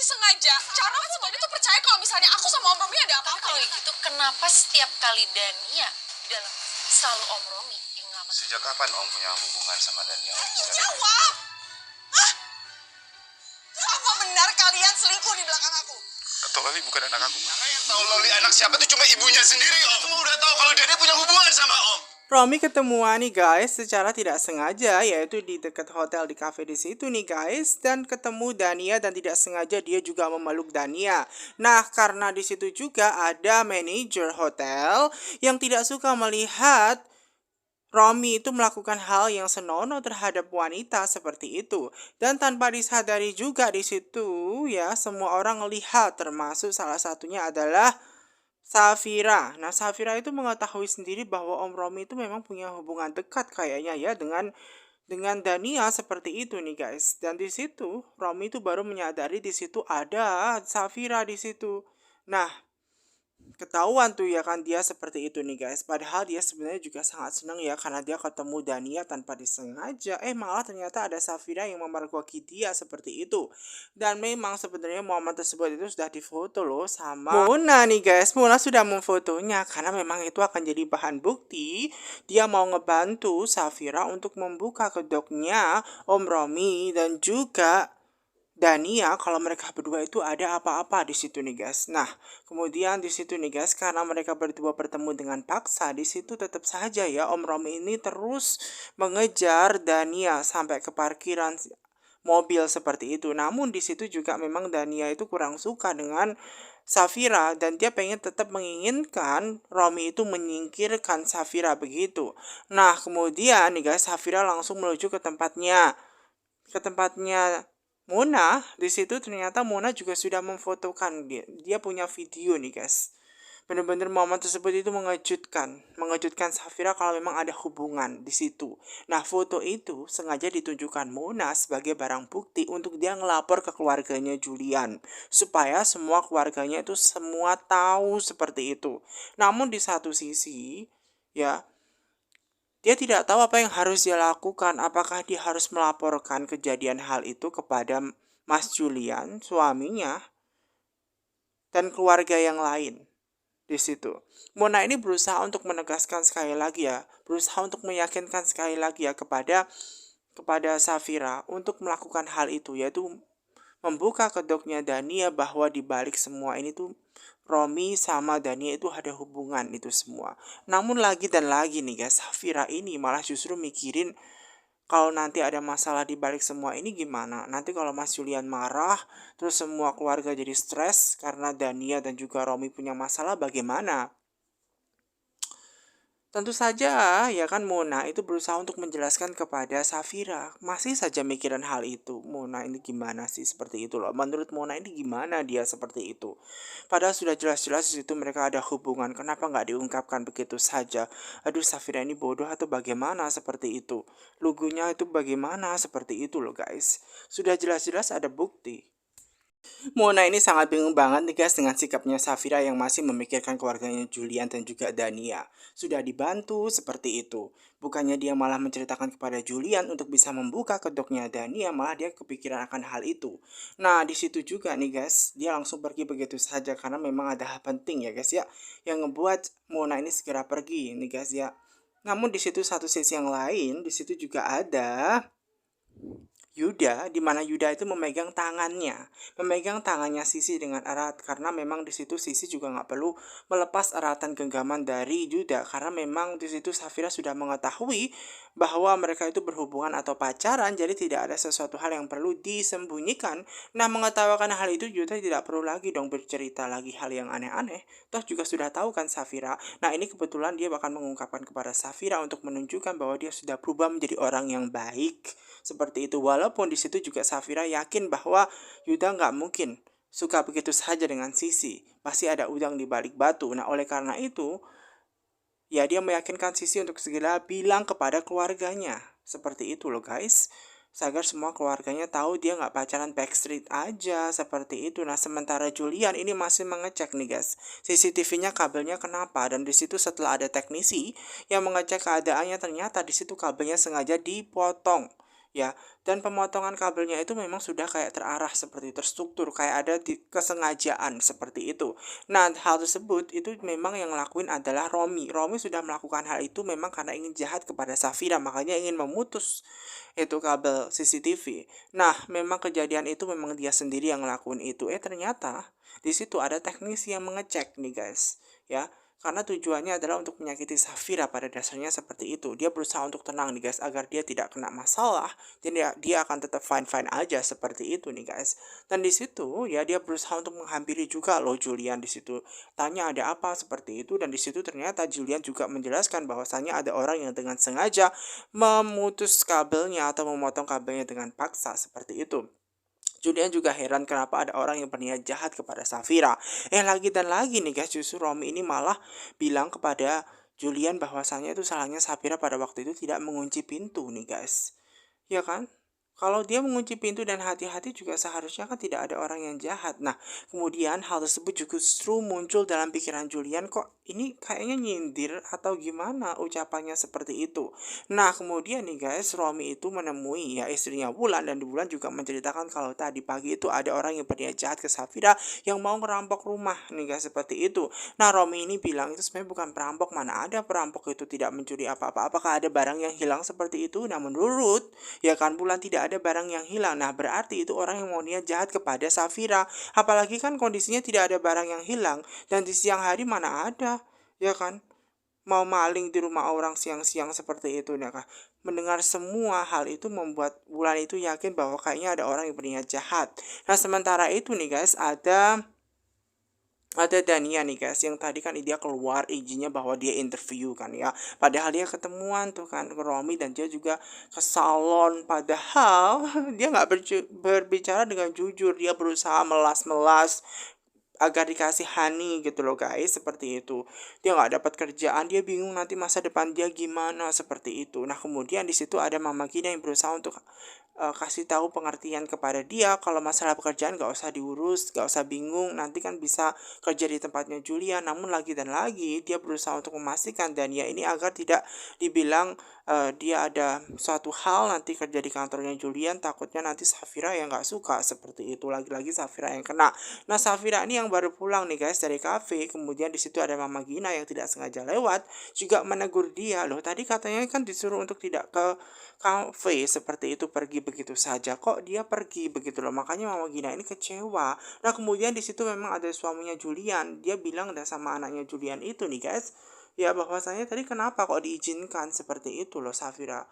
pasti sengaja. Karena aku semuanya tuh percaya kalau misalnya aku sama Om Romi ada apa-apa. Kalau gitu kenapa setiap kali Dania dalam selalu Om Romi yang ngelamat? Sejak kapan Om punya hubungan sama Dania? Jawab! Hah? Apa benar kalian selingkuh di belakang aku? Atau Loli bukan anak aku? Karena yang tahu Loli anak siapa tuh cuma ibunya sendiri Om. Semua udah tahu kalau Dania punya hubungan sama Om. Romi ketemuan nih guys secara tidak sengaja, yaitu di dekat hotel di cafe di situ nih guys, dan ketemu Dania dan tidak sengaja dia juga memeluk Dania. Nah, karena di situ juga ada manajer hotel yang tidak suka melihat Romi itu melakukan hal yang senonoh terhadap wanita seperti itu. Dan tanpa disadari juga di situ ya, semua orang melihat, termasuk salah satunya adalah Safira. Nah, Safira itu mengetahui sendiri bahwa Om Romi itu memang punya hubungan dekat kayaknya ya dengan Dania seperti itu nih guys. Dan di situ Romi itu baru menyadari di situ ada Safira di situ. Nah, ketahuan tuh ya kan dia seperti itu nih guys. Padahal dia sebenarnya juga sangat senang ya karena dia ketemu Dania tanpa disengaja. Malah ternyata ada Safira yang memergoki dia seperti itu. Dan memang sebenarnya momen tersebut itu sudah difoto loh sama Mona nih guys. Mona sudah memfotonya karena memang itu akan jadi bahan bukti. Dia mau ngebantu Safira untuk membuka kedoknya Om Romi dan juga Dania kalau mereka berdua itu ada apa-apa di situ nih guys. Nah, kemudian di situ nih guys, karena mereka berdua bertemu dengan paksa, di situ tetap saja ya Om Romi ini terus mengejar Dania sampai ke parkiran mobil seperti itu. Namun di situ juga memang Dania itu kurang suka dengan Safira dan dia pengen tetap menginginkan Romi itu menyingkirkan Safira begitu. Nah, kemudian nih guys, Safira langsung menuju ke tempatnya Mona. Di situ ternyata Mona juga sudah memfotokan dia punya video nih guys. Bener-bener momen tersebut itu mengejutkan Safira kalau memang ada hubungan di situ. Nah, foto itu sengaja ditunjukkan Mona sebagai barang bukti untuk dia ngelapor ke keluarganya Julian supaya semua keluarganya itu semua tahu seperti itu. Namun di satu sisi ya, dia tidak tahu apa yang harus dia lakukan. Apakah dia harus melaporkan kejadian hal itu kepada Mas Julian, suaminya, dan keluarga yang lain di situ. Mona ini berusaha untuk menegaskan sekali lagi ya, berusaha untuk meyakinkan sekali lagi ya kepada Safira untuk melakukan hal itu, yaitu membuka kedoknya Dania bahwa di balik semua ini tuh Romi sama Dania itu ada hubungan itu semua. Namun lagi dan lagi nih guys, Safira ini malah justru mikirin kalau nanti ada masalah di balik semua ini gimana. Nanti kalau Mas Julian marah, terus semua keluarga jadi stres karena Dania dan juga Romi punya masalah bagaimana. Tentu saja ya kan Mona itu berusaha untuk menjelaskan kepada Safira. Masih saja mikirin hal itu. Mona ini gimana sih seperti itu loh. Menurut Mona ini gimana dia seperti itu. Padahal sudah jelas-jelas di situ mereka ada hubungan. Kenapa nggak diungkapkan begitu saja? Aduh, Safira ini bodoh atau bagaimana seperti itu. Lugunya itu bagaimana seperti itu loh guys. Sudah jelas-jelas ada bukti. Mona ini sangat bingung banget nih guys dengan sikapnya Safira yang masih memikirkan keluarganya Julian dan juga Dania. Sudah dibantu seperti itu. Bukannya dia malah menceritakan kepada Julian untuk bisa membuka kedoknya Dania, malah dia kepikiran akan hal itu. Nah, di situ juga nih guys, dia langsung pergi begitu saja karena memang ada hal penting ya guys ya, yang ngebuat Mona ini segera pergi nih guys ya. Namun di situ satu sisi yang lain, di situ juga ada Yuda, di mana Yuda itu memegang tangannya Sisi dengan erat karena memang di situ Sisi juga nggak perlu melepas eratan genggaman dari Yuda karena memang di situ Safira sudah mengetahui bahwa mereka itu berhubungan atau pacaran, jadi tidak ada sesuatu hal yang perlu disembunyikan. Nah, mengetahukan hal itu Yuda tidak perlu lagi dong bercerita lagi hal yang aneh-aneh. Toh juga sudah tahu kan Safira. Nah, ini kebetulan dia bahkan mengungkapkan kepada Safira untuk menunjukkan bahwa dia sudah berubah menjadi orang yang baik. Seperti itu, walaupun di situ juga Safira yakin bahwa Yuda nggak mungkin suka begitu saja dengan Sisi. Pasti ada udang di balik batu. Nah, oleh karena itu, ya dia meyakinkan Sisi untuk segera bilang kepada keluarganya. Seperti itu loh guys. Agar semua keluarganya tahu dia nggak pacaran backstreet aja. Seperti itu. Nah, sementara Julian ini masih mengecek nih guys. CCTV-nya kabelnya kenapa. Dan di situ setelah ada teknisi yang mengecek keadaannya, ternyata di situ kabelnya sengaja dipotong. ya. Dan pemotongan kabelnya itu memang sudah kayak terarah seperti terstruktur, kayak ada kesengajaan seperti itu. Nah, hal tersebut itu memang yang ngelakuin adalah Romi. Romi sudah melakukan hal itu memang karena ingin jahat kepada Safira, makanya ingin memutus itu kabel CCTV. Nah, memang kejadian itu memang dia sendiri yang ngelakuin itu. Ternyata di situ ada teknisi yang mengecek nih guys, ya. Karena tujuannya adalah untuk menyakiti Safira, pada dasarnya seperti itu. Dia berusaha untuk tenang nih guys, agar dia tidak kena masalah. Dan dia akan tetap fine-fine aja seperti itu nih guys. Dan di situ ya dia berusaha untuk menghampiri juga loh Julian di situ. Tanya ada apa seperti itu, dan di situ ternyata Julian juga menjelaskan bahwasannya ada orang yang dengan sengaja memutus kabelnya atau memotong kabelnya dengan paksa seperti itu. Julian juga heran kenapa ada orang yang berniat jahat kepada Safira. Lagi dan lagi nih guys, justru Romi ini malah bilang kepada Julian bahwasannya itu salahnya Safira pada waktu itu tidak mengunci pintu nih guys. Ya kan? Kalau dia mengunci pintu dan hati-hati juga seharusnya kan tidak ada orang yang jahat. Nah, kemudian hal tersebut justru muncul dalam pikiran Julian, kok ini kayaknya nyindir atau gimana ucapannya seperti itu. Nah, kemudian nih guys, Romi itu menemui ya istrinya Wulan, dan di Wulan juga menceritakan kalau tadi pagi itu ada orang yang berniat jahat ke Safira yang mau merampok rumah nih guys, seperti itu. Nah, Romi ini bilang itu sebenarnya bukan perampok, mana ada perampok itu tidak mencuri apa-apa. Apakah ada barang yang hilang seperti itu? Nah, menurut ya kan Bulan tidak ada barang yang hilang. Nah, berarti itu orang yang mau niat jahat kepada Safira. Apalagi kan kondisinya tidak ada barang yang hilang, dan di siang hari mana ada, ya kan? Mau maling di rumah orang siang-siang seperti itu. Nah, mendengar semua hal itu membuat Bulan itu yakin bahwa kayaknya ada orang yang berniat jahat. Nah, sementara itu nih guys, ada Dania nih guys, yang tadi kan dia keluar izinnya bahwa dia interview kan ya, padahal dia ketemuan tuh kan ke Romi, dan dia juga ke salon, padahal dia nggak berbicara dengan jujur, dia berusaha melas-melas agar dikasih honey gitu loh guys, seperti itu. Dia nggak dapat kerjaan, dia bingung nanti masa depan dia gimana seperti itu. Nah, kemudian di situ ada Mama Gina yang berusaha untuk kasih tahu pengertian kepada dia kalau masalah pekerjaan gak usah diurus, gak usah bingung, nanti kan bisa kerja di tempatnya Julia. Namun lagi dan lagi dia berusaha untuk memastikan Dania ini agar tidak dibilang dia ada suatu hal nanti kerja di kantornya Julian, takutnya nanti Safira yang gak suka seperti itu, lagi-lagi Safira yang kena. Nah, Safira ini yang baru pulang nih guys dari kafe, kemudian di situ ada Mama Gina yang tidak sengaja lewat juga menegur dia, loh tadi katanya kan disuruh untuk tidak ke kafe seperti itu, pergi begitu saja, kok dia pergi begitu loh. Makanya Mama Gina ini kecewa. Nah, kemudian di situ memang ada suaminya Julian, dia bilang dan sama anaknya Julian itu nih guys, ya bahwasanya tadi kenapa kok diizinkan seperti itu loh Safira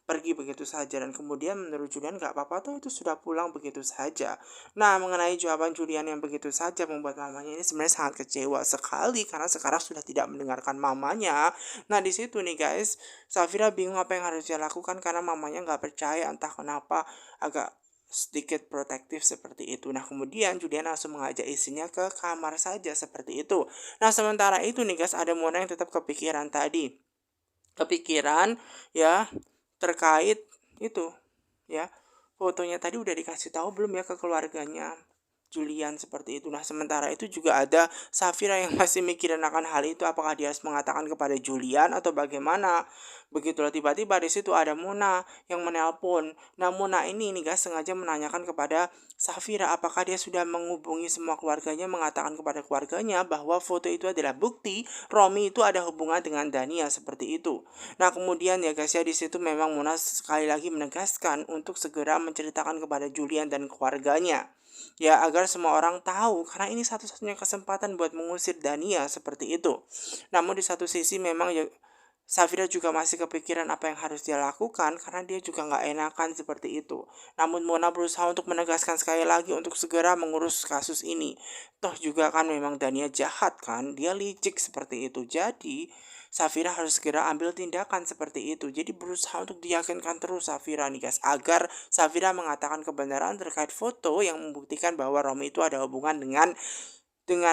pergi begitu saja, dan kemudian menurut Julian gak apa-apa tuh, itu sudah pulang begitu saja. Nah, mengenai jawaban Julian yang begitu saja membuat mamanya ini sebenarnya sangat kecewa sekali karena sekarang sudah tidak mendengarkan mamanya. Nah, di situ nih guys, Safira bingung apa yang harus dia lakukan karena mamanya gak percaya, entah kenapa agak sedikit protektif seperti itu. Nah, kemudian Julian langsung mengajak istrinya ke kamar saja seperti itu. Nah, sementara itu nih guys, ada Mona yang tetap kepikiran tadi. Kepikiran ya terkait itu ya, fotonya tadi udah dikasih tahu belum ya ke keluarganya Julian seperti itu. Nah, sementara itu juga ada Safira yang masih mikirin akan hal itu, apakah dia harus mengatakan kepada Julian atau bagaimana. Begitulah tiba-tiba di situ ada Mona yang menelpon. Nah, Mona ini nih guys sengaja menanyakan kepada Safira apakah dia sudah menghubungi semua keluarganya, mengatakan kepada keluarganya bahwa foto itu adalah bukti Romi itu ada hubungan dengan Dania seperti itu. Nah, kemudian ya guys ya, di situ memang Mona sekali lagi menegaskan untuk segera menceritakan kepada Julian dan keluarganya, ya agar semua orang tahu, karena ini satu-satunya kesempatan buat mengusir Dania seperti itu. Namun di satu sisi memang ya Safira juga masih kepikiran apa yang harus dia lakukan karena dia juga nggak enakan seperti itu. Namun Mona berusaha untuk menegaskan sekali lagi untuk segera mengurus kasus ini. Toh juga kan memang Dania jahat kan, dia licik seperti itu. Jadi Safira harus segera ambil tindakan seperti itu. Jadi berusaha untuk diyakinkan terus Safira nih guys, agar Safira mengatakan kebenaran terkait foto yang membuktikan bahwa Romi itu ada hubungan dengan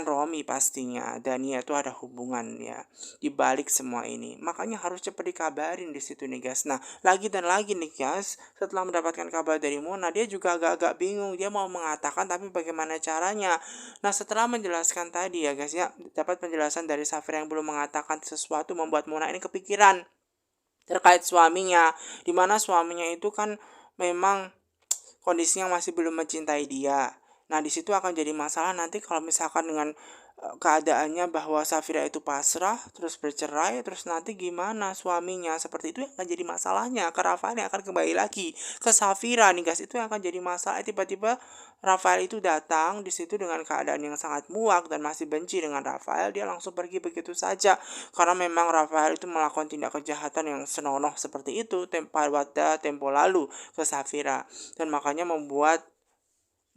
Romi pastinya. Dania itu ada hubungan ya di balik semua ini. Makanya harus cepat dikabarin di situ nih guys. Nah, lagi dan lagi nih guys, setelah mendapatkan kabar dari Mona, dia juga agak-agak bingung. Dia mau mengatakan tapi bagaimana caranya. Nah, setelah menjelaskan tadi ya guys ya, dapat penjelasan dari Safira yang belum mengatakan sesuatu membuat Mona ini kepikiran terkait suaminya, dimana suaminya itu kan memang kondisinya masih belum mencintai dia. Nah, di situ akan jadi masalah nanti kalau misalkan dengan keadaannya bahwa Safira itu pasrah, terus bercerai, terus nanti gimana suaminya, seperti itu yang akan jadi masalahnya. Ke Rafael yang akan kembali lagi ke Safira nih guys, itu yang akan jadi masalah. Tiba-tiba Rafael itu datang di situ dengan keadaan yang sangat muak dan masih benci dengan Rafael, dia langsung pergi begitu saja. Karena memang Rafael itu melakukan tindak kejahatan yang senonoh seperti itu pada tempo lalu ke Safira, dan makanya membuat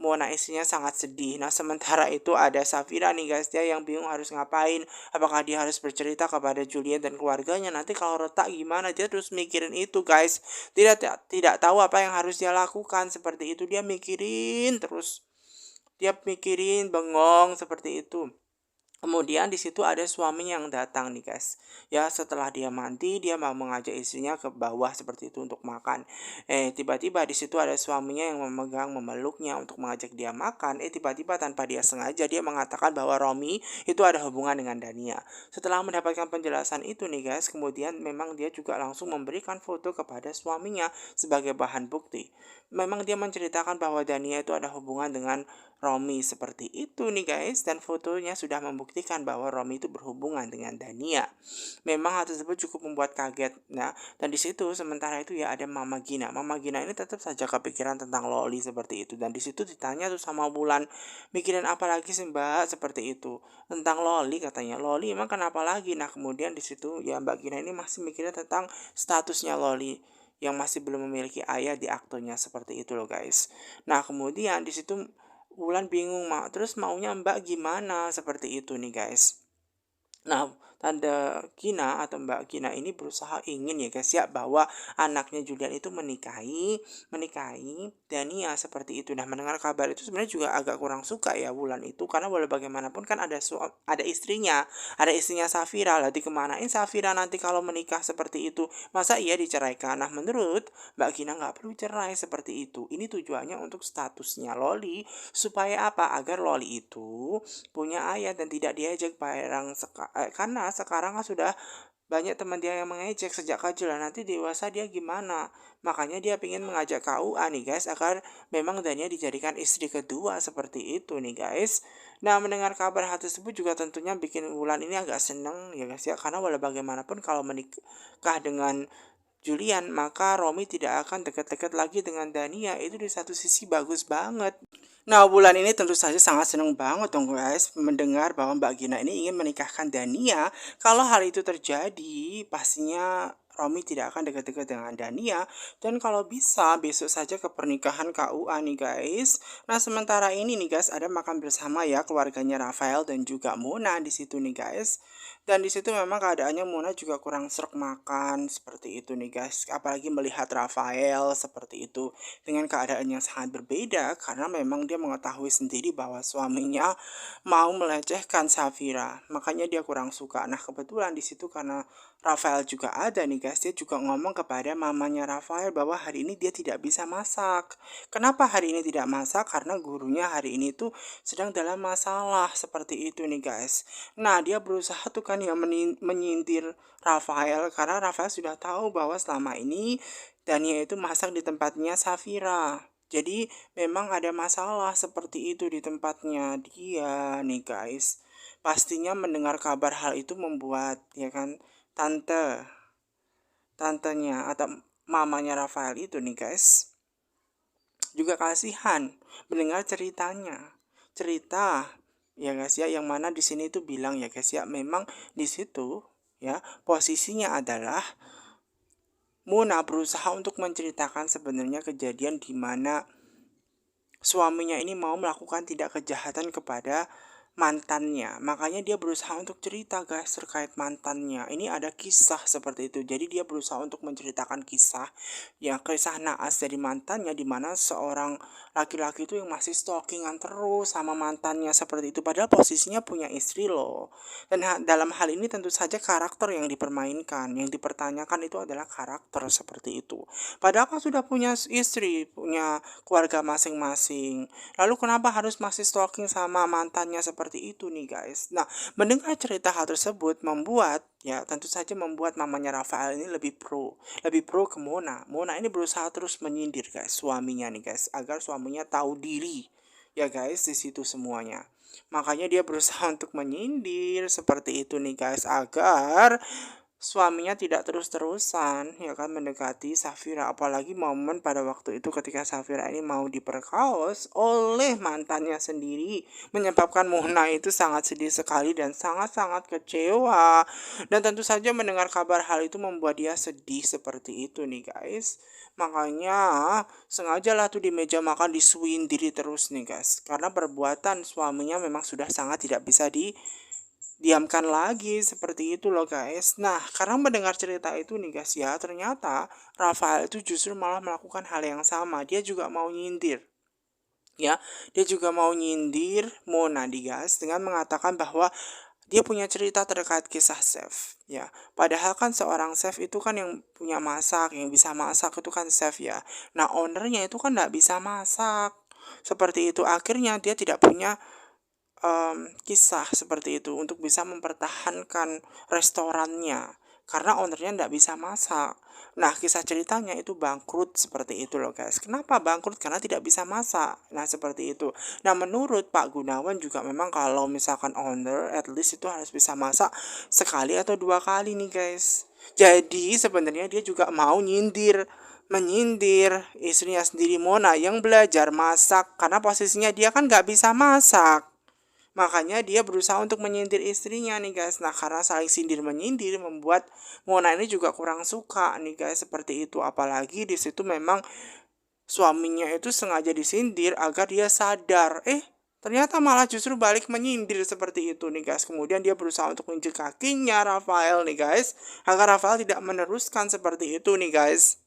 Mona istrinya sangat sedih. Nah, sementara itu ada Safira nih guys, dia yang bingung harus ngapain. Apakah dia harus bercerita kepada Julian dan keluarganya? Nanti kalau retak gimana? Dia terus mikirin itu guys. Tidak tahu apa yang harus dia lakukan. Seperti itu dia mikirin terus. Dia mikirin bengong seperti itu. Kemudian di situ ada suaminya yang datang nih guys. Ya, setelah dia mandi, dia mau mengajak istrinya ke bawah seperti itu untuk makan. Tiba-tiba di situ ada suaminya yang memeluknya untuk mengajak dia makan. Tiba-tiba tanpa dia sengaja dia mengatakan bahwa Romi itu ada hubungan dengan Dania. Setelah mendapatkan penjelasan itu nih guys, kemudian memang dia juga langsung memberikan foto kepada suaminya sebagai bahan bukti. Memang dia menceritakan bahwa Dania itu ada hubungan dengan Romi seperti itu nih guys, dan fotonya sudah membuktikan bahwa Romi itu berhubungan dengan Dania. Memang hal tersebut cukup membuat kaget. Nah, dan di situ sementara itu ya ada Mama Gina. Mama Gina ini tetap saja kepikiran tentang Loli seperti itu, dan di situ ditanya tuh sama Bulan, mikirin apa lagi sih Mbak seperti itu, tentang Loli katanya. Loli emang kenapa lagi? Nah, kemudian di situ ya Mbak Gina ini masih mikirnya tentang statusnya Loli yang masih belum memiliki ayah di aktonya seperti itu loh guys. Nah, kemudian di situ Wulan bingung terus maunya Mbak gimana seperti itu nih guys. Nah, Tante Gina atau Mbak Gina ini berusaha ingin ya guys ya bahwa anaknya Julian itu menikahi Dania seperti itu. Nah, mendengar kabar itu sebenarnya juga agak kurang suka ya Wulan itu, karena walau bagaimanapun kan ada istrinya Safira. Lah dikemanain Safira nanti kalau menikah seperti itu? Masa iya diceraikan? Nah, menurut Mbak Gina nggak perlu cerai seperti itu. Ini tujuannya untuk statusnya Loli, supaya apa? Agar Loli itu punya ayah dan tidak diajak bareng karena sekarang kan sudah banyak teman dia yang mengejek sejak kecil. Nanti dewasa dia gimana? Makanya dia ingin mengajak KUA nih guys, agar memang Dania dijadikan istri kedua seperti itu nih guys. Nah, mendengar kabar hal tersebut juga tentunya bikin Wulan ini agak seneng ya guys ya, karena walau bagaimanapun kalau menikah dengan Julian, maka Romi tidak akan dekat-dekat lagi dengan Dania. Itu di satu sisi bagus banget. Nah, Wulan ini tentu saja sangat senang banget dong guys mendengar bahwa Mbak Gina ini ingin menikahkan Dania. Kalau hal itu terjadi, pastinya Romi tidak akan dekat-dekat dengan Dania. Dan kalau bisa, besok saja ke pernikahan KUA nih guys. Nah, sementara ini nih guys, ada makan bersama ya keluarganya Rafael dan juga Mona di situ nih guys. Dan di situ memang keadaannya Mona juga kurang serok makan seperti itu nih guys. Apalagi melihat Rafael seperti itu dengan keadaan yang sangat berbeda, karena memang dia mengetahui sendiri bahwa suaminya mau melecehkan Safira. Makanya dia kurang suka. Nah, kebetulan di situ karena Rafael juga ada nih guys, dia juga ngomong kepada mamanya Rafael bahwa hari ini dia tidak bisa masak. Kenapa hari ini tidak masak? Karena gurunya hari ini tuh sedang dalam masalah seperti itu nih guys. Nah, dia berusaha tuh kan ya menyindir Rafael, karena Rafael sudah tahu bahwa selama ini Dania itu masak di tempatnya Safira. Jadi memang ada masalah seperti itu di tempatnya dia nih guys. Pastinya mendengar kabar hal itu membuat ya kan tantenya atau mamanya Rafael itu nih guys juga kasihan mendengar cerita ya guys ya, yang mana di sini itu bilang ya guys ya, memang di situ ya posisinya adalah Mona berusaha untuk menceritakan sebenarnya kejadian di mana suaminya ini mau melakukan tindak kejahatan kepada mantannya. Makanya dia berusaha untuk cerita guys terkait mantannya. Ini ada kisah seperti itu. Jadi dia berusaha untuk menceritakan kisah naas dari mantannya, di mana seorang laki-laki itu yang masih stalkingan terus sama mantannya seperti itu. Padahal posisinya punya istri loh. Dan dalam hal ini tentu saja karakter yang dipermainkan, yang dipertanyakan itu adalah karakter seperti itu. Padahal kan sudah punya istri, punya keluarga masing-masing. Lalu kenapa harus masih stalking sama mantannya seperti seperti itu nih guys. Nah, mendengar cerita hal tersebut membuat ya tentu saja membuat mamanya Rafael ini lebih pro ke Mona. Mona ini berusaha terus menyindir guys suaminya nih guys agar suaminya tahu diri ya guys di situ semuanya. Makanya dia berusaha untuk menyindir seperti itu nih guys agar suaminya tidak terus-terusan ya kan mendekati Safira, apalagi momen pada waktu itu ketika Safira ini mau diperkaos oleh mantannya sendiri menyebabkan Mona itu sangat sedih sekali dan sangat-sangat kecewa, dan tentu saja mendengar kabar hal itu membuat dia sedih seperti itu nih guys. Makanya sengajalah tuh di meja makan disuin diri terus nih guys, karena perbuatan suaminya memang sudah sangat tidak bisa diamkan lagi seperti itu loh guys. Nah, karena mendengar cerita itu nih guys ya, ternyata Rafael itu justru malah melakukan hal yang sama. Dia juga mau nyindir. Ya, dia juga mau nyindir Mona nih guys dengan mengatakan bahwa dia punya cerita terkait kisah chef ya. Padahal kan seorang chef itu kan yang punya masak, yang bisa masak itu kan chef ya. Nah, ownernya itu kan nggak bisa masak. Seperti itu akhirnya dia tidak punya kisah seperti itu untuk bisa mempertahankan restorannya karena ownernya tidak bisa masak. Nah, kisah ceritanya itu bangkrut seperti itu loh guys. Kenapa bangkrut? Karena tidak bisa masak. Nah, seperti itu. Nah, menurut Pak Gunawan juga memang kalau misalkan owner at least itu harus bisa masak sekali atau 2 kali nih guys. Jadi sebenarnya dia juga mau menyindir istrinya sendiri Mona yang belajar masak karena posisinya dia kan nggak bisa masak. Makanya dia berusaha untuk menyindir istrinya nih guys. Nah, karena saling sindir menyindir membuat Mona ini juga kurang suka nih guys seperti itu. Apalagi di situ memang suaminya itu sengaja disindir agar dia sadar. Ternyata malah justru balik menyindir seperti itu nih guys. Kemudian dia berusaha untuk menginjek kakinya Rafael nih guys, agar Rafael tidak meneruskan seperti itu nih guys.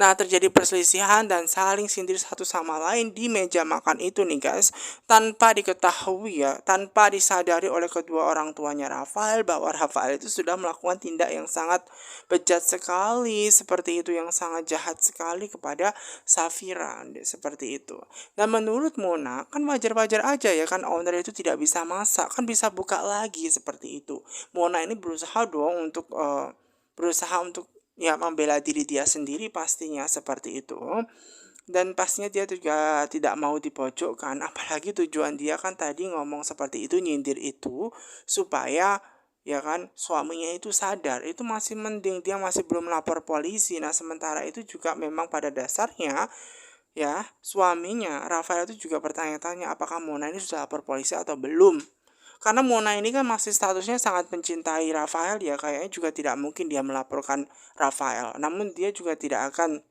Nah, terjadi perselisihan dan saling sindir satu sama lain di meja makan itu nih guys, tanpa diketahui ya, tanpa disadari oleh kedua orang tuanya Rafael bahwa Rafael itu sudah melakukan tindak yang sangat bejat sekali seperti itu, yang sangat jahat sekali kepada Safira seperti itu. Dan menurut Mona kan wajar-wajar aja ya kan, owner itu tidak bisa masak kan bisa buka lagi seperti itu. Mona ini berusaha untuk ya membela diri dia sendiri pastinya seperti itu, dan pastinya dia juga tidak mau dipojokkan, apalagi tujuan dia kan tadi ngomong seperti itu, nyindir itu supaya ya kan suaminya itu sadar. Itu masih mending, dia masih belum lapor polisi. Nah, sementara itu juga memang pada dasarnya ya suaminya Rafael itu juga bertanya-tanya apakah Mona ini sudah lapor polisi atau belum. Karena Mona ini kan masih statusnya sangat mencintai Rafael ya, kayaknya juga tidak mungkin dia melaporkan Rafael. Namun dia juga tidak akan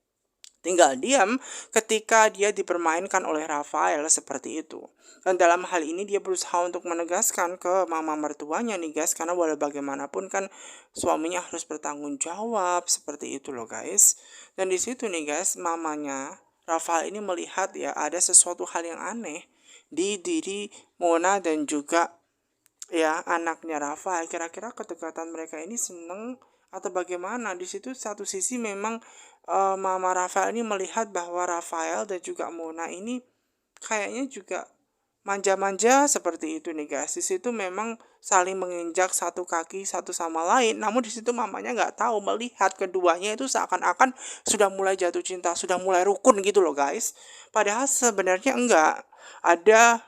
tinggal diam ketika dia dipermainkan oleh Rafael seperti itu. Dan dalam hal ini dia berusaha untuk menegaskan ke mama mertuanya nih guys, karena walau bagaimanapun kan suaminya harus bertanggung jawab seperti itu loh guys. Dan di situ nih guys, mamanya Rafael ini melihat ya ada sesuatu hal yang aneh di diri Mona dan juga ya anaknya Rafael. Kira-kira kedekatan mereka ini seneng atau bagaimana? Di situ satu sisi memang mama Rafael ini melihat bahwa Rafael dan juga Mona ini kayaknya juga manja-manja seperti itu nih guys. Di situ memang saling menginjak satu kaki satu sama lain. Namun di situ mamanya nggak tahu, melihat keduanya itu seakan-akan sudah mulai jatuh cinta, sudah mulai rukun gitu loh guys. Padahal sebenarnya enggak. Ada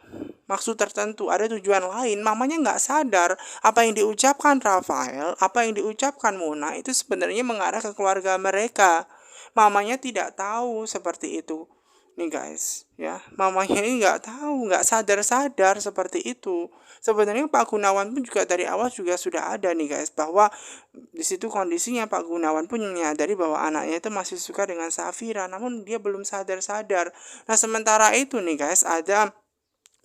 maksud tertentu, ada tujuan lain. Mamanya nggak sadar apa yang diucapkan Rafael, apa yang diucapkan Mona itu sebenarnya mengarah ke keluarga mereka. Mamanya tidak tahu seperti itu nih guys ya. Mamanya ini nggak tahu, nggak sadar seperti itu. Sebenarnya Pak Gunawan pun juga dari awal juga sudah ada nih guys, bahwa di situ kondisinya Pak Gunawan pun menyadari bahwa anaknya itu masih suka dengan Safira, namun dia belum sadar. Nah, sementara itu nih guys, ada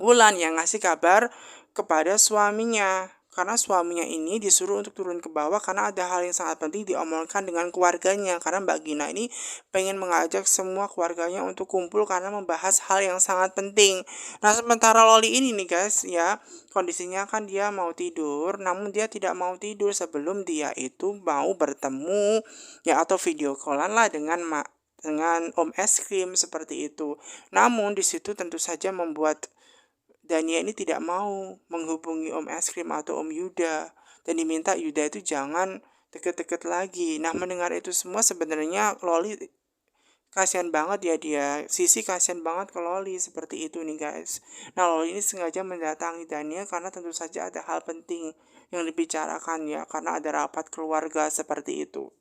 Wulan yang ngasih kabar kepada suaminya, karena suaminya ini disuruh untuk turun ke bawah karena ada hal yang sangat penting diomongkan dengan keluarganya, karena Mbak Gina ini pengen mengajak semua keluarganya untuk kumpul karena membahas hal yang sangat penting. Nah, sementara Loli ini nih guys ya, kondisinya kan dia mau tidur, namun dia tidak mau tidur sebelum dia itu mau bertemu ya atau video callan lah dengan Om Es Krim seperti itu. Namun di situ tentu saja membuat Dania ini tidak mau menghubungi Om Es Krim atau Om Yuda, dan diminta Yuda itu jangan deket-deket lagi. Nah, mendengar itu semua sebenarnya Loli kasihan banget ya Sisi kasihan banget ke Loli seperti itu nih guys. Nah, Loli ini sengaja mendatangi Dania karena tentu saja ada hal penting yang dibicarakan ya, karena ada rapat keluarga seperti itu.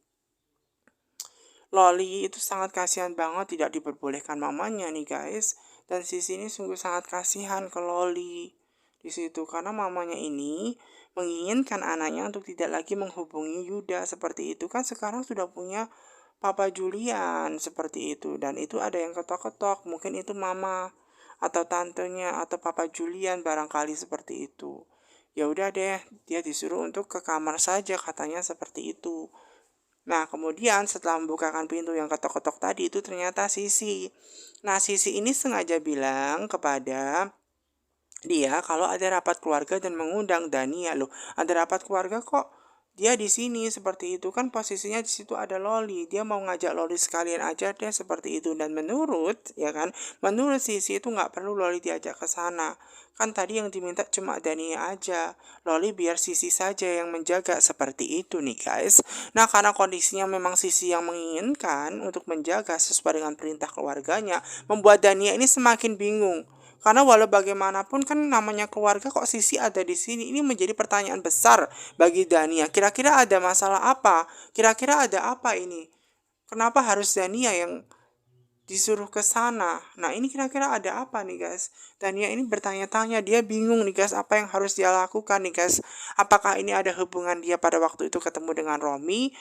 Loli itu sangat kasihan banget tidak diperbolehkan mamanya nih guys, dan Sisi ini sungguh sangat kasihan ke Loli di situ karena mamanya ini menginginkan anaknya untuk tidak lagi menghubungi Yuda seperti itu. Kan sekarang sudah punya Papa Julian seperti itu, dan itu ada yang ketok-ketok, mungkin itu mama atau tantenya atau Papa Julian barangkali seperti itu. Ya udah deh, dia disuruh untuk ke kamar saja katanya seperti itu. Nah, kemudian setelah membukakan pintu yang ketok-ketok tadi itu ternyata Sisi. Nah, Sisi ini sengaja bilang kepada dia kalau ada rapat keluarga dan mengundang Dania. Loh, ada rapat keluarga kok dia di sini seperti itu, kan posisinya di situ ada Loli. Dia mau ngajak Loli sekalian aja deh seperti itu, dan menurut Sisi itu nggak perlu Loli diajak ke sana. Kan tadi yang diminta cuma Dania aja. Loli biar Sisi saja yang menjaga seperti itu nih guys. Nah, karena kondisinya memang Sisi yang menginginkan untuk menjaga sesuai dengan perintah keluarganya, membuat Dania ini semakin bingung. Karena walau bagaimanapun kan namanya keluarga, kok Sisi ada di sini. Ini menjadi pertanyaan besar bagi Dania. Kira-kira ada masalah apa? Kira-kira ada apa ini? Kenapa harus Dania yang disuruh ke sana? Nah, ini kira-kira ada apa nih guys? Dania ini bertanya-tanya, dia bingung nih guys, apa yang harus dia lakukan nih guys? Apakah ini ada hubungan dia pada waktu itu ketemu dengan Romi,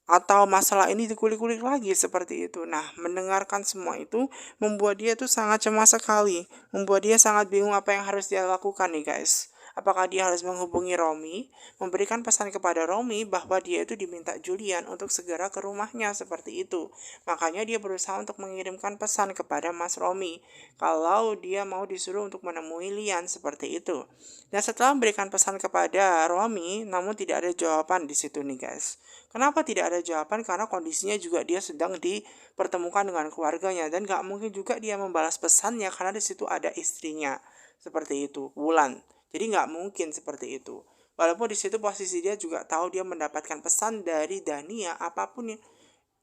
atau masalah ini dikulik-kulik lagi seperti itu. Nah, mendengarkan semua itu membuat dia tuh sangat cemas sekali, membuat dia sangat bingung apa yang harus dia lakukan nih guys. Apakah dia harus menghubungi Romi, memberikan pesan kepada Romi bahwa dia itu diminta Julian untuk segera ke rumahnya seperti itu. Makanya dia berusaha untuk mengirimkan pesan kepada Mas Romi kalau dia mau disuruh untuk menemui Lian seperti itu. Dan setelah memberikan pesan kepada Romi, namun tidak ada jawaban di situ nih guys. Kenapa tidak ada jawaban? Karena kondisinya juga dia sedang dipertemukan dengan keluarganya, dan gak mungkin juga dia membalas pesannya karena di situ ada istrinya seperti itu, Wulan. Jadi nggak mungkin seperti itu. Walaupun di situ posisi dia juga tahu dia mendapatkan pesan dari Dania, apapun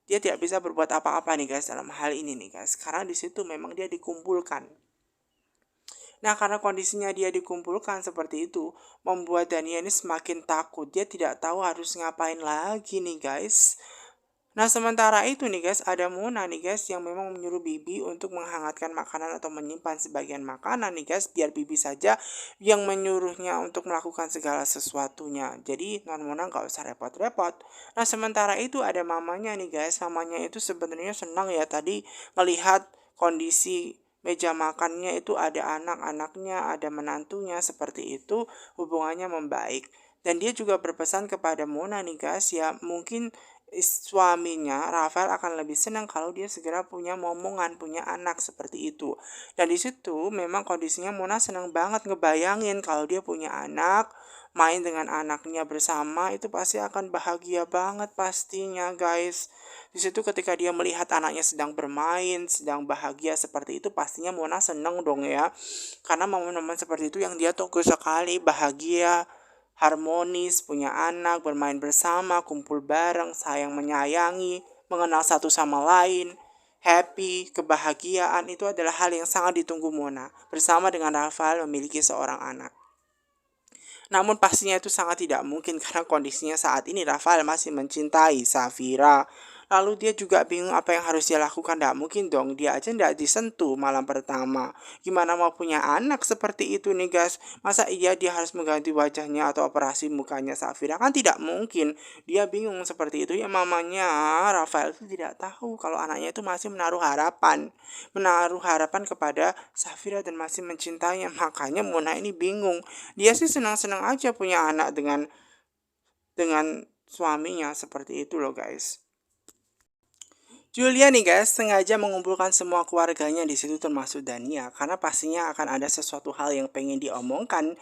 dia tidak bisa berbuat apa-apa nih guys dalam hal ini nih guys. Karena di situ memang dia dikumpulkan. Nah, karena kondisinya dia dikumpulkan seperti itu, membuat Dania ini semakin takut. Dia tidak tahu harus ngapain lagi nih guys. Nah, sementara itu nih guys, ada Mona nih guys yang memang menyuruh Bibi untuk menghangatkan makanan atau menyimpan sebagian makanan nih guys, biar Bibi saja yang menyuruhnya untuk melakukan segala sesuatunya. Jadi non Mona nggak usah repot-repot. Nah, sementara itu ada mamanya nih guys. Mamanya itu sebenarnya senang ya tadi melihat kondisi meja makannya itu ada anak-anaknya, ada menantunya seperti itu, hubungannya membaik. Dan dia juga berpesan kepada Mona nih guys ya, mungkin suaminya Rafael akan lebih senang kalau dia segera punya momongan, punya anak seperti itu. Dan di situ memang kondisinya Mona senang banget ngebayangin kalau dia punya anak, main dengan anaknya bersama, itu pasti akan bahagia banget pastinya guys. Di situ ketika dia melihat anaknya sedang bermain, sedang bahagia seperti itu, pastinya Mona senang dong ya. Karena momen-momen seperti itu yang dia tunggu sekali, bahagia, harmonis, punya anak, bermain bersama, kumpul bareng, sayang menyayangi, mengenal satu sama lain, happy, kebahagiaan itu adalah hal yang sangat ditunggu Mona bersama dengan Rafael memiliki seorang anak. Namun pastinya itu sangat tidak mungkin karena kondisinya saat ini Rafael masih mencintai Safira. Lalu dia juga bingung apa yang harus dia lakukan. Tidak mungkin dong, dia aja tidak disentuh malam pertama. Gimana mau punya anak seperti itu nih guys? Masa iya dia harus mengganti wajahnya atau operasi mukanya Safira? Kan tidak mungkin. Dia bingung seperti itu. Ya mamanya Rafael itu tidak tahu kalau anaknya itu masih menaruh harapan. Menaruh harapan kepada Safira dan masih mencintainya. Makanya Mona ini bingung. Dia sih senang-senang aja punya anak dengan suaminya seperti itu loh guys. Julia nih guys sengaja mengumpulkan semua keluarganya di situ termasuk Dania karena pastinya akan ada sesuatu hal yang pengen diomongkan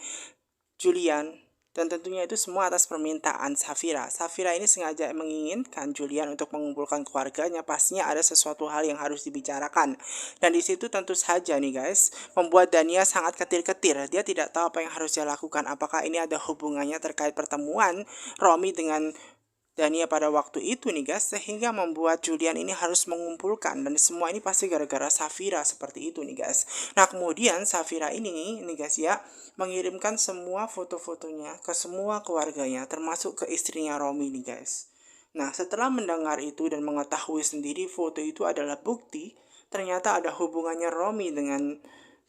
Julian Dan tentunya itu semua atas permintaan Safira. Safira ini sengaja menginginkan Julian untuk mengumpulkan keluarganya. Pastinya ada sesuatu hal yang harus dibicarakan. Dan di situ tentu saja nih guys, membuat Dania sangat ketir-ketir. Dia tidak tahu apa yang harus dia lakukan. Apakah ini ada hubungannya terkait pertemuan Romi dengan Dania pada waktu itu nih guys, sehingga membuat Julian ini harus mengumpulkan, dan semua ini pasti gara-gara Safira seperti itu nih guys. Nah kemudian Safira ini nih guys ya, mengirimkan semua foto-fotonya ke semua keluarganya, termasuk ke istrinya Romi nih guys. Nah setelah mendengar itu dan mengetahui sendiri foto itu adalah bukti, ternyata ada hubungannya Romi dengan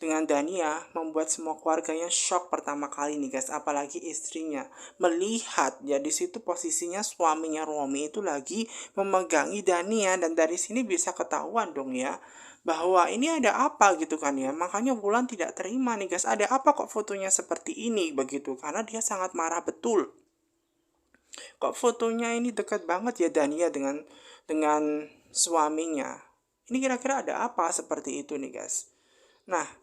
Dania, membuat semua keluarganya shock pertama kali nih guys, apalagi istrinya melihat ya di situ posisinya suaminya Romi itu lagi memegangi Dania, dan dari sini bisa ketahuan dong ya bahwa ini ada apa gitu kan ya. Makanya Wulan tidak terima nih guys, ada apa kok fotonya seperti ini begitu, karena dia sangat marah betul. Kok fotonya ini dekat banget ya Dania dengan suaminya. Ini kira-kira ada apa seperti itu nih guys. Nah,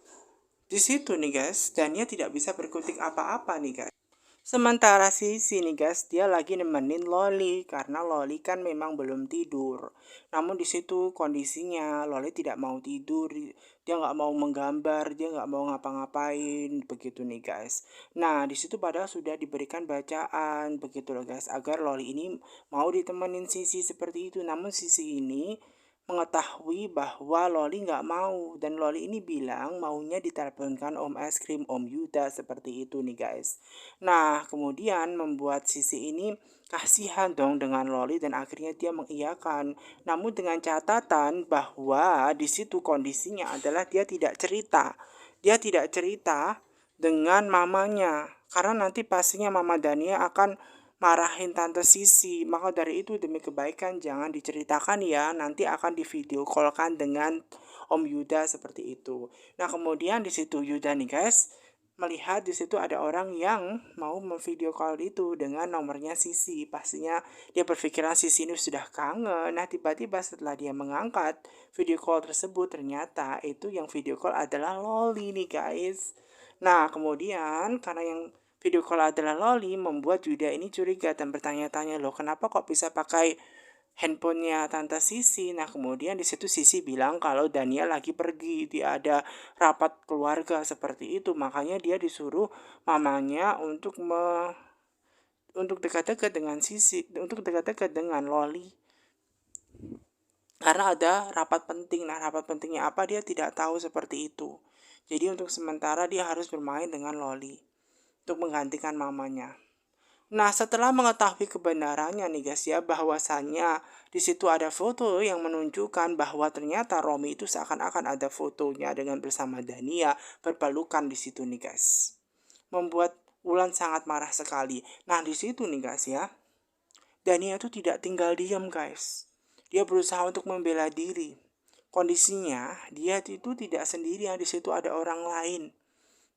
di situ nih guys, Dania tidak bisa berkutik apa-apa nih guys. Sementara Sisi nih guys, dia lagi nemenin Loli karena Loli kan memang belum tidur. Namun di situ kondisinya Loli tidak mau tidur, dia nggak mau menggambar, dia nggak mau ngapa-ngapain begitu nih guys. Nah di situ padahal sudah diberikan bacaan begitu loh guys, agar Loli ini mau ditemenin Sisi seperti itu. Namun Sisi ini mengetahui bahwa Loli nggak mau, dan Loli ini bilang maunya diteleponkan Om Es Krim, Om Yuda seperti itu nih guys. Nah kemudian membuat Sisi ini kasihan dong dengan Loli, dan akhirnya dia mengiyakan. Namun dengan catatan bahwa di situ kondisinya adalah dia tidak cerita. Dia tidak cerita dengan mamanya, karena nanti pastinya Mama Dania akan marahin Tante Sisi. Maka dari itu demi kebaikan jangan diceritakan ya, nanti akan di video callkan dengan Om Yuda seperti itu. Nah kemudian di situ Yuda nih guys melihat di situ ada orang yang mau memvideo call itu dengan nomornya Sisi. Pastinya dia berpikiran Sisi ini sudah kangen. Nah tiba-tiba setelah dia mengangkat video call tersebut, ternyata itu yang video call adalah Loli nih guys. Nah kemudian karena yang video call adalah Loli, membuat Yuda ini curiga dan bertanya-tanya, loh kenapa kok bisa pakai handphonenya Tante Sisi. Nah kemudian di situ Sisi bilang kalau Dania lagi pergi, dia ada rapat keluarga seperti itu, makanya dia disuruh mamanya untuk dekat-dekat dengan Sisi, untuk dekat-dekat dengan Loli, karena ada rapat penting. Nah rapat pentingnya apa dia tidak tahu seperti itu. Jadi untuk sementara dia harus bermain dengan Loli untuk menggantikan mamanya. Nah, setelah mengetahui kebenarannya nih guys ya, bahwasannya di situ ada foto yang menunjukkan bahwa ternyata Romi itu seakan-akan ada fotonya dengan bersama Dania berpelukan di situ nih guys. Membuat Wulan sangat marah sekali. Nah, di situ nih guys ya, Dania itu tidak tinggal diam guys. Dia berusaha untuk membela diri. Kondisinya dia itu tidak sendirian, di situ ada orang lain.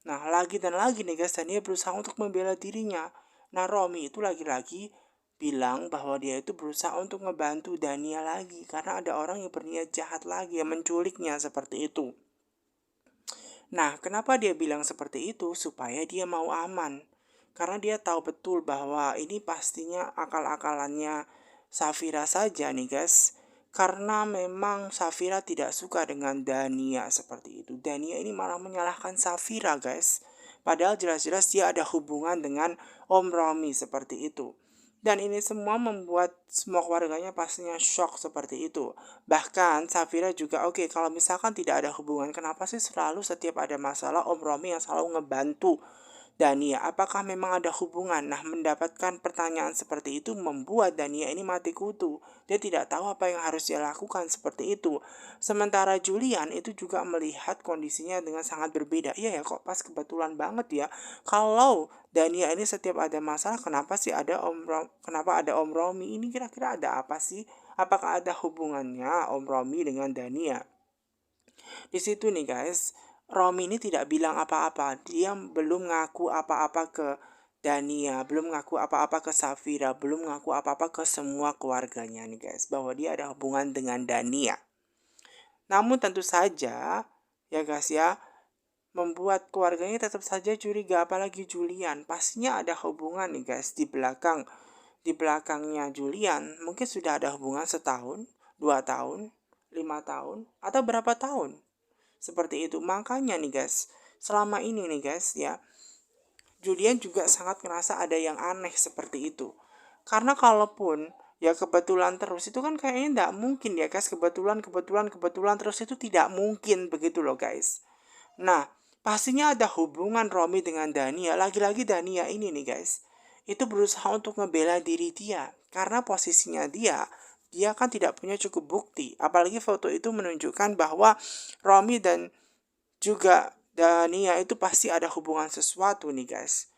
Nah, lagi dan lagi nih guys, Dania berusaha untuk membela dirinya. Nah, Romi itu lagi-lagi bilang bahwa dia itu berusaha untuk ngebantu Dania lagi, karena ada orang yang berniat jahat lagi yang menculiknya seperti itu. Nah, kenapa dia bilang seperti itu? Supaya dia mau aman. Karena dia tahu betul bahwa ini pastinya akal-akalannya Safira saja nih guys. Karena memang Safira tidak suka dengan Dania seperti itu. Dania ini malah menyalahkan Safira guys. Padahal jelas-jelas dia ada hubungan dengan Om Romi seperti itu. Dan ini semua membuat semua keluarganya pastinya shock seperti itu. Bahkan Safira juga oke, kalau misalkan tidak ada hubungan, kenapa sih selalu setiap ada masalah Om Romi yang selalu ngebantu Dania? Apakah memang ada hubungan? Nah, mendapatkan pertanyaan seperti itu membuat Dania ini mati kutu. Dia tidak tahu apa yang harus dia lakukan seperti itu. Sementara Julian itu juga melihat kondisinya dengan sangat berbeda. Iya ya, kok pas kebetulan banget ya. Kalau Dania ini setiap ada masalah, kenapa ada Om Romi? Ini kira-kira ada apa sih? Apakah ada hubungannya Om Romi dengan Dania? Di situ nih guys, Romi ini tidak bilang apa-apa. Dia belum ngaku apa-apa ke Dania, belum ngaku apa-apa ke Safira, belum ngaku apa-apa ke semua keluarganya nih guys, bahwa dia ada hubungan dengan Dania. Namun tentu saja ya guys ya, membuat keluarganya tetap saja curiga, apalagi Julian. Pastinya ada hubungan nih guys di belakangnya Julian. Mungkin sudah ada hubungan setahun, 2 tahun, 5 tahun, atau berapa tahun. Seperti itu. Makanya nih guys, selama ini nih guys ya, Julian juga sangat ngerasa ada yang aneh seperti itu. Karena kalaupun ya kebetulan terus itu kan kayaknya tidak mungkin ya guys, kebetulan terus itu tidak mungkin begitu loh guys. Nah, pastinya ada hubungan Romi dengan Dania. Lagi-lagi Dania ini nih guys, itu berusaha untuk ngebela diri dia. Karena posisinya dia kan tidak punya cukup bukti. Apalagi foto itu menunjukkan bahwa Romi dan juga Dania itu pasti ada hubungan sesuatu nih guys.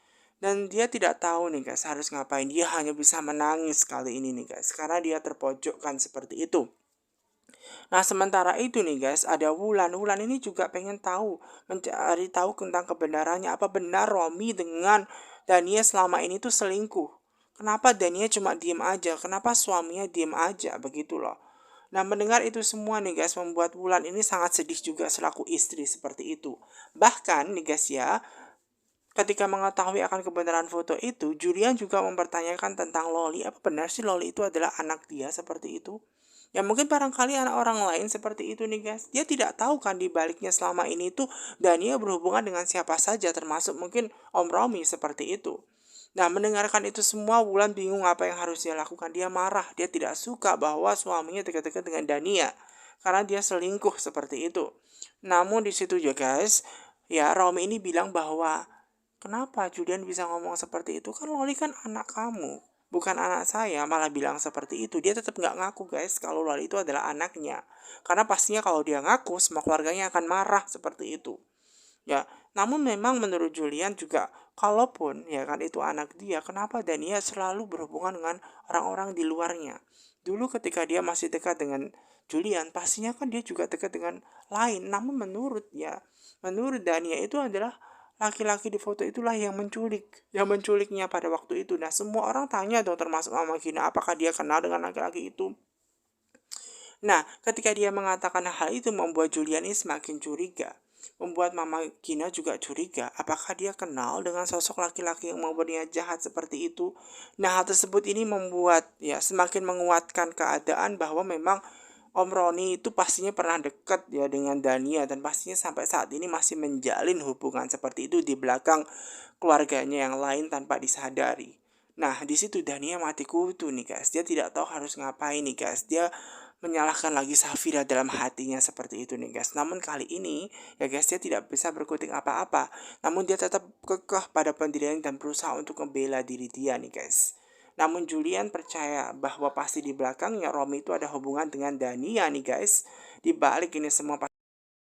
Dan dia tidak tahu nih guys harus ngapain. Dia hanya bisa menangis kali ini nih guys, karena dia terpojokkan seperti itu. Nah sementara itu nih guys, ada Wulan. Wulan ini juga pengen tahu, mencari tahu tentang kebenarannya. Apa benar Romi dengan Dania selama ini tuh selingkuh? Kenapa Dania cuma diem aja? Kenapa suaminya diem aja? Begitu loh. Nah mendengar itu semua nih guys, membuat Wulan ini sangat sedih juga selaku istri seperti itu. Bahkan nih guys ya, ketika mengetahui akan kebenaran foto itu, Julian juga mempertanyakan tentang Loli. Apa benar sih Loli itu adalah anak dia seperti itu? Ya mungkin barangkali anak orang lain seperti itu nih guys. Dia tidak tahu kan di baliknya selama ini tuh Dania berhubungan dengan siapa saja, termasuk mungkin Om Romi seperti itu. Nah mendengarkan itu semua, Wulan bingung apa yang harus dia lakukan. Dia marah, dia tidak suka bahwa suaminya dekat-dekat dengan Dania karena dia selingkuh seperti itu. Namun di situ ya guys, ya Romi ini bilang bahwa kenapa Julian bisa ngomong seperti itu? Kan Loli kan anak kamu, bukan anak saya. Malah bilang seperti itu. Dia tetap nggak ngaku guys kalau Loli itu adalah anaknya. Karena pastinya kalau dia ngaku, semua keluarganya akan marah seperti itu. Ya, namun memang menurut Julian juga, kalaupun ya kan itu anak dia, kenapa Dania selalu berhubungan dengan orang-orang di luarnya? Dulu ketika dia masih dekat dengan Julian, pastinya kan dia juga dekat dengan lain. Namun menurut Dania itu adalah laki-laki di foto itulah yang menculiknya pada waktu itu. Nah semua orang tanya dong, termasuk Mama Gina, apakah dia kenal dengan laki-laki itu? Nah ketika dia mengatakan hal itu, membuat Julian ini semakin curiga, membuat Mama Gina juga curiga, apakah dia kenal dengan sosok laki-laki yang mau berniat jahat seperti itu. Nah hal tersebut ini membuat ya semakin menguatkan keadaan bahwa memang Om Roni itu pastinya pernah dekat ya dengan Dania, dan pastinya sampai saat ini masih menjalin hubungan seperti itu di belakang keluarganya yang lain tanpa disadari. Nah di situ Dania mati kutu nih guys. Dia tidak tahu harus ngapain nih guys. Dia menyalahkan lagi Safira dalam hatinya seperti itu nih guys. Namun kali ini ya guys, dia tidak bisa berkutik apa-apa. Namun dia tetap kekeh pada pendirian dan berusaha untuk membela diri dia nih guys. Namun Julian percaya bahwa pasti di belakangnya Romi itu ada hubungan dengan Dania nih guys. Di balik ini semua